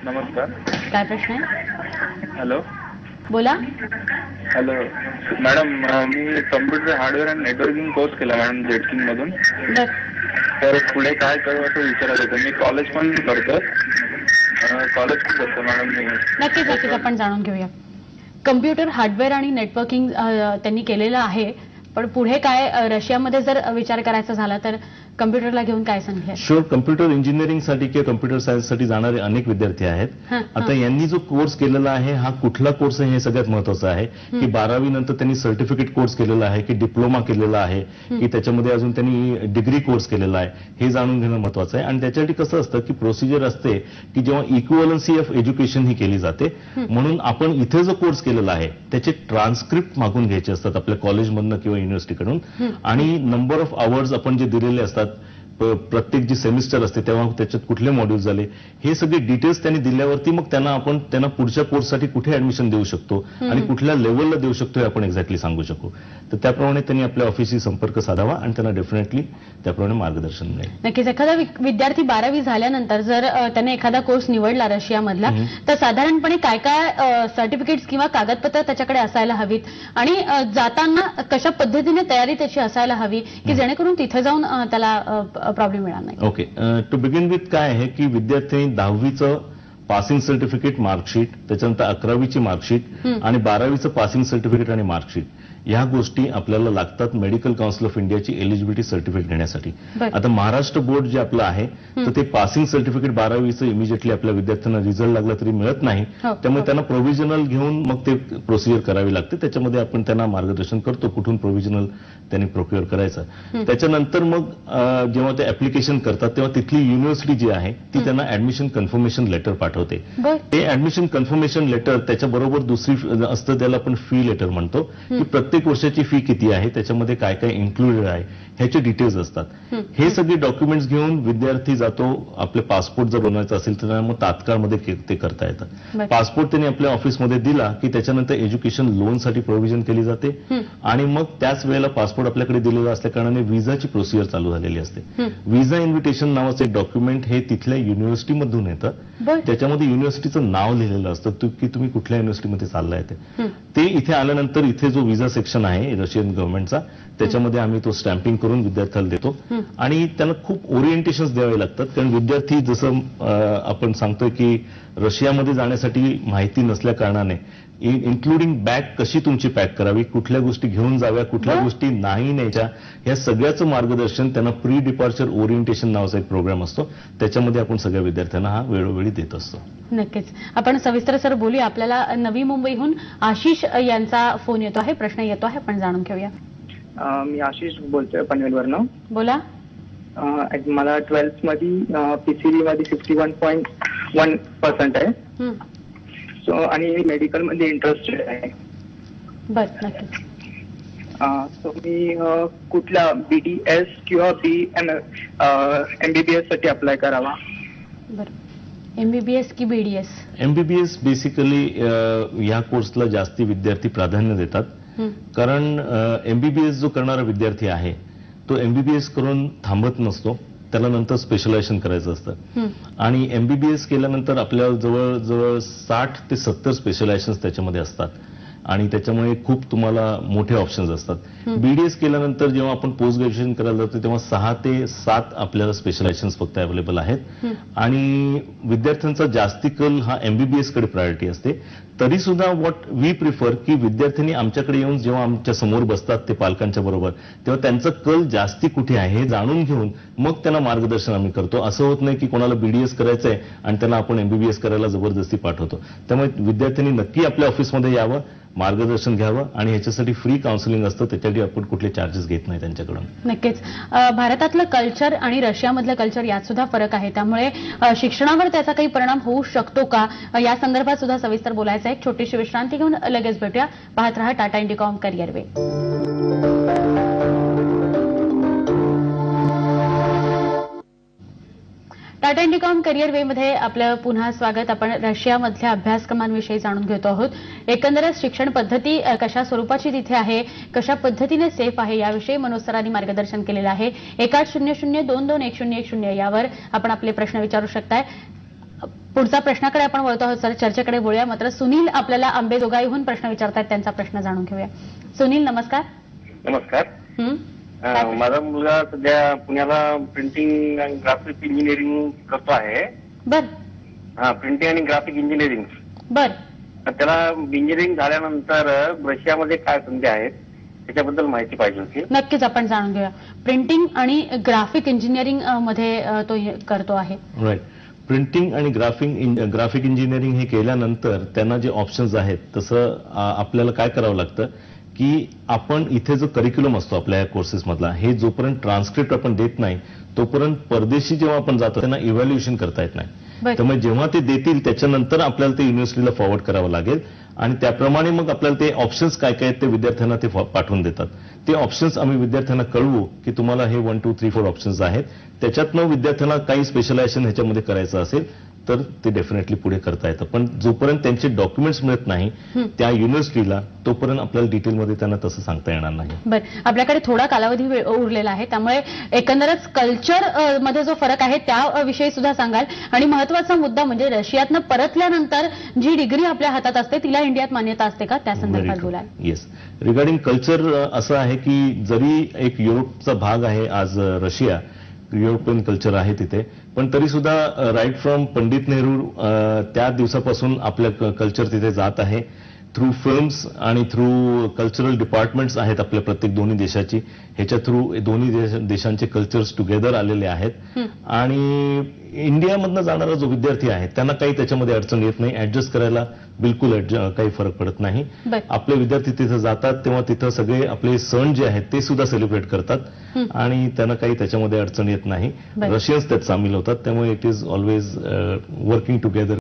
नमस्कार. काय प्रश्न आहे? हॅलो. बोला. Hello madam, me computer hardware and networking course केला मॅडम जेटकिंग मधून. बर. तर पुढे काय करू असं विचारत होतो. मी कॉलेज पण करतो मॅडम मी. नक्कीच आपण जाणून घेऊया. कम्प्युटर हार्डवेअर आणि नेटवर्किंग त्यांनी केलेलं आहे, पण पुढे काय रशियामध्ये जर विचार करायचा झाला तर कम्प्युटरला घेऊन काय सांगेल? शुअर. कम्प्युटर इंजिनिअरिंगसाठी किंवा कम्प्युटर सायन्ससाठी जाणारे अनेक विद्यार्थी आहेत. आता यांनी जो कोर्स केलेला आहे हा कुठला कोर्स आहे हे सगळ्यात महत्वाचं आहे की 12वी नंतर त्यांनी सर्टिफिकेट कोर्स केलेला आहे की डिप्लोमा केलेला आहे की त्याच्यामध्ये अजून त्यांनी डिग्री कोर्स केलेला आहे हे जाणून घेणं महत्वाचं आहे. आणि त्याच्यासाठी कसं असतं की प्रोसिजर असते की जेव्हा इक्विव्हलन्सी ऑफ एज्युकेशन ही केली जाते, म्हणून आपण इथे जो कोर्स केलेला आहे त्याचे ट्रान्सक्रिप्ट मागून घ्यायचे असतात आपल्या कॉलेजमधनं किंवा युनिव्हर्सिटीकडून, आणि नंबर ऑफ आवर्स आपण जे दिलेले असतात प्रत्येक जी सेमिस्टर असते तेव्हा त्याच्यात कुठले मॉड्यूल झाले हे सगळे डिटेल्स त्यांनी दिल्यावरती मग त्यांना पुढच्या कोर्ससाठी कुठे ऍडमिशन देऊ शकतो आणि कुठल्या लेवलला देऊ शकतो हे आपण एक्झॅक्टली सांगू शकू. तर त्याप्रमाणे त्यांनी आपल्या ऑफिसशी संपर्क साधावा आणि त्यांना डेफिनेटली त्याप्रमाणे मार्गदर्शन मिळेल. नक्कीच. एखादा विद्यार्थी 12वी झाल्यानंतर जर त्याने एखादा कोर्स निवडला रशियामधला तर साधारणपणे काय काय सर्टिफिकेट्स किंवा कागदपत्र त्याच्याकडे असायला हवीत आणि जाताना कशा पद्धतीने तयारी त्याची असायला हवी की जेणेकरून तिथे जाऊन त्याला प्रॉब्लेम मिळणार नाही? ओके. टू बिगिन विथ काय आहे की विद्यार्थ्यांनी 10वीचं पासिंग सर्टिफिकेट मार्कशीट, त्याच्यानंतर 11वीची मार्कशीट आणि 12वीचं पासिंग सर्टिफिकेट आणि मार्कशीट ह्या गोष्टी आपल्याला लागतात मेडिकल काउन्सिल ऑफ इंडियाची एलिजिबिलिटी सर्टिफिकेट घेण्यासाठी. आता महाराष्ट्र बोर्ड जे आपलं आहे तर ते पासिंग सर्टिफिकेट 12वीचं इमिजिएटली आपल्या विद्यार्थ्यांना रिझल्ट लागला तरी मिळत नाही, त्यामुळे त्यांना प्रोव्हिजनल घेऊन मग ते प्रोसिजर करावी लागते. त्याच्यामध्ये आपण त्यांना मार्गदर्शन करतो कुठून प्रोव्हिजनल त्यांनी प्रोक्युअर करायचं. त्याच्यानंतर मग जेव्हा ते ऍप्लिकेशन करतात तेव्हा तिथली युनिव्हर्सिटी जी आहे ती त्यांना ऍडमिशन कन्फर्मेशन लेटर पाठवते. ते ऍडमिशन कन्फर्मेशन लेटर त्याच्याबरोबर दुसरी असतं त्याला आपण फी लेटर म्हणतो की प्रत्येक वर्षाची फी किती आहे, त्याच्यामध्ये काय काय इन्क्लुडेड आहे ह्याचे डिटेल्स असतात. हे सगळे डॉक्युमेंट्स घेऊन विद्यार्थी जातो. आपले पासपोर्ट जर बनवायचा असेल तर मग तात्काळमध्ये ते करता येतं. पासपोर्ट त्यांनी आपल्या ऑफिसमध्ये दिला की त्याच्यानंतर एज्युकेशन लोनसाठी प्रोव्हिजन केली जाते आणि मग त्याच वेळेला पासपोर्ट आपल्याकडे दिलेला असल्या कारणाने व्हिसाची प्रोसिजर चालू झालेली असते. व्हिसा इन्व्हिटेशन नावाचं एक डॉक्युमेंट हे तिथल्या युनिव्हर्सिटीमधून येतं, त्याच्यामध्ये युनिव्हर्सिटीचं नाव लिहिलेलं असतं की तुम्ही कुठल्या युनिव्हर्सिटीमध्ये चाललाय ते इथे आल्यानंतर इथे जो व्हिसा सेक्शन आहे रशियन गव्हर्नमेंटचा त्याच्यामध्ये आम्ही तो स्टॅम्पिंग करून विद्यार्थ्याला देतो आणि त्यांना खूप ओरिएंटेशन्स द्यावे लागतात. कारण विद्यार्थी जसं आपण सांगतोय की रशियामध्ये जाण्यासाठी माहिती नसल्या कारणाने इन्क्लुडिंग बॅग कशी तुमची पॅक करावी, कुठल्या गोष्टी घेऊन जाव्या, कुठल्या गोष्टी नाही न्यायच्या, या सगळ्याचं मार्गदर्शन त्यांना प्री डिपार्चर ओरिएंटेशन नावाचा एक प्रोग्राम असतो त्याच्यामध्ये आपण सगळ्या विद्यार्थ्यांना हा वेळोवेळी देत असतो. नक्कीच. आपण सविस्तर सर बोलूया. आपल्याला नवी मुंबईहून आशिष यांचा फोन येतो आहे, प्रश्न येतो आहे, आपण जाणून घेऊया. मी आशिष बोलतोय पनवेलवरनं. बोला. मला 12th मध्ये पीसीबी मध्ये 61.1% आहे. सो आणि मेडिकल मध्ये इंटरेस्टेड आहे. बर. नक्कीच. सो मी कुठला BDS किंवा MBBS साठी अप्लाय करावा? बरं. MBBS की BDS? MBBS बेसिकली या कोर्सला जास्ती विद्यार्थी प्राधान्य देतात, कारण MBBS जो करणारा विद्यार्थी आहे तो MBBS करून थांबत नसतो, त्याला नंतर स्पेशलायझेशन करायचं असतं आणि MBBS केल्यानंतर आपल्या जवळजवळ 60 ते 70 स्पेशलायझेशन त्याच्यामध्ये असतात आणि त्याच्यामुळे खूप तुम्हाला मोठे ऑप्शन्स असतात. BDS केल्यानंतर जेव्हा आपण पोस्ट ग्रॅज्युएशन करायला जातो तेव्हा 6 ते 7 आपल्याला स्पेशलायझेशन फक्त अवेलेबल आहेत आणि विद्यार्थ्यांचा जास्ती कल हा MBBS कडे प्रायोरिटी असते. तरी सुद्धा व्हॉट वी प्रिफर की विद्यार्थ्यांनी आमच्याकडे येऊन जेव्हा आमच्या समोर बसतात ते पालकांच्या बरोबर तेव्हा त्यांचं कल जास्ती कुठे आहे हे जाणून घेऊन मग त्यांना मार्गदर्शन आम्ही करतो. असं होत नाही की कोणाला BDS करायचंय आणि त्यांना आपण MBBS करायला जबरदस्ती पाठवतो. त्यामुळे विद्यार्थ्यांनी नक्की आपल्या ऑफिसमध्ये यावं, मार्गदर्शन घ्यावं आणि ह्याच्यासाठी फ्री काउन्सिलिंग असतं, त्याच्यासाठी आपण कुठले चार्जेस घेत नाही त्यांच्याकडून. नक्कीच. भारतातलं कल्चर आणि रशियामधलं कल्चर यात सुद्धा फरक आहे, त्यामुळे शिक्षणावर त्याचा काही परिणाम होऊ शकतो का या संदर्भात सुद्धा सविस्तर बोलायचं. एक छोटीशी विश्रांती घेऊन लगेच भेटूया. पाहत रहा टाटा इंडिकॉम करिअर वे. टाटा इंडिकॉम करिअर वे मध्ये आपलं पुन्हा स्वागत. आपण रशियामधल्या अभ्यासक्रमांविषयी जाणून घेतो आहोत. एकंदरच शिक्षण पद्धती कशा स्वरूपाची तिथे आहे, कशा पद्धतीने सेफ आहे याविषयी मनोज सरांनी मार्गदर्शन केलेलं आहे. 1800-221010 यावर आपण आपले प्रश्न विचारू शकताय. पुढचा प्रश्नाकडे आपण वळतो आहोत सर, चर्चेकडे बोलूया. मात्र सुनील आपल्याला अंबेजोगाईहून प्रश्न विचारतायत, त्यांचा प्रश्न जाणून घेऊया. सुनील, नमस्कार. नमस्कार. माझा मुलगा सध्या पुण्याला प्रिंटिंग आणि ग्राफिक इंजिनिअरिंग करतो आहे. बर. प्रिंटिंग आणि ग्राफिक इंजिनिअरिंग. बर. त्याला इंजिनिअरिंग झाल्यानंतर रशियामध्ये काय संधी आहेत त्याच्याबद्दल माहिती पाहिजे होती. नक्कीच आपण जाणून घेऊया. प्रिंटिंग आणि ग्राफिक इंजिनिअरिंग मध्ये तो करतो आहे. राईट. प्रिंटिंग आणि ग्राफिक इंजिनिअरिंग हे केल्यानंतर त्यांना जे ऑप्शन्स आहेत तसं आपल्याला काय करावं लागतं की आपण इथे जो करिक्युलम असतो आपल्या या कोर्सेसमधला, हे जोपर्यंत ट्रान्सक्रिप्ट आपण देत नाही तोपर्यंत परदेशी जेव्हा आपण जातो त्यांना इव्हॅल्युएशन करता येत नाही. त्यामुळे जेव्हा ते देतील त्याच्यानंतर आपल्याला ते युनिव्हर्सिटीला फॉरवर्ड करावं लागेल आणि त्याप्रमाणे मग आपल्याला ते ऑप्शन्स काय काय आहेत ते विद्यार्थ्यांना ते पाठवून देतात. ते ऑप्शन्स आम्ही विद्यार्थ्यांना कळवू की तुम्हाला हे 1, 2, 3, 4 ऑप्शन्स आहेत. त्याच्यातनं विद्यार्थ्यांना काही स्पेशलायझेशन ह्याच्यामध्ये करायचं असेल तर ते डेफिनेटली पुढे करता येतं. पण जोपर्यंत त्यांचे डॉक्युमेंट्स मिळत नाही त्या युनिव्हर्सिटीला तोपर्यंत आपल्याला डिटेलमध्ये त्यांना तसं सांगता येणार नाही. बरं, आपल्याकडे थोडा कालावधी उरलेला आहे त्यामुळे एकंदरच कल्चर मध्ये जो फरक आहे त्याविषयी सुद्धा सांगाल. आणि महत्वाचा मुद्दा म्हणजे रशियातनं परतल्यानंतर जी डिग्री आपल्या हातात असते तिला इंडियात मान्यता असते का, त्या संदर्भात बोलाल. येस. रिगार्डिंग कल्चर असं आहे की जरी एक युरोपचा भाग आहे आज रशिया, युरोपियन कल्चर आहे तिथे, पण तरी सुद्धा राईट फ्रॉम पंडित नेहरू त्या दिवसापासून आपलं कल्चर तिथे जात आहे. थ्रू फिल्म्स आणि थ्रू कल्चरल डिपार्टमेंट्स आहेत आपल्या प्रत्येक दोन्ही देशाची, ह्याच्या थ्रू दोन्ही देशांचे कल्चर्स टुगेदर आलेले आहेत. आणि इंडियामधनं जाणारा जो विद्यार्थी आहे त्यांना काही त्याच्यामध्ये अडचण येत नाही, ऍडजस्ट करायला बिलकुल काही फरक पडत नाही. आपले विद्यार्थी तिथे जातात तेव्हा तिथं सगळे आपले सण जे आहेत ते सुद्धा सेलिब्रेट करतात आणि त्यांना काही त्याच्यामध्ये अडचण येत नाही. रशियन्स त्यात सामील होतात, त्यामुळे it is always working together.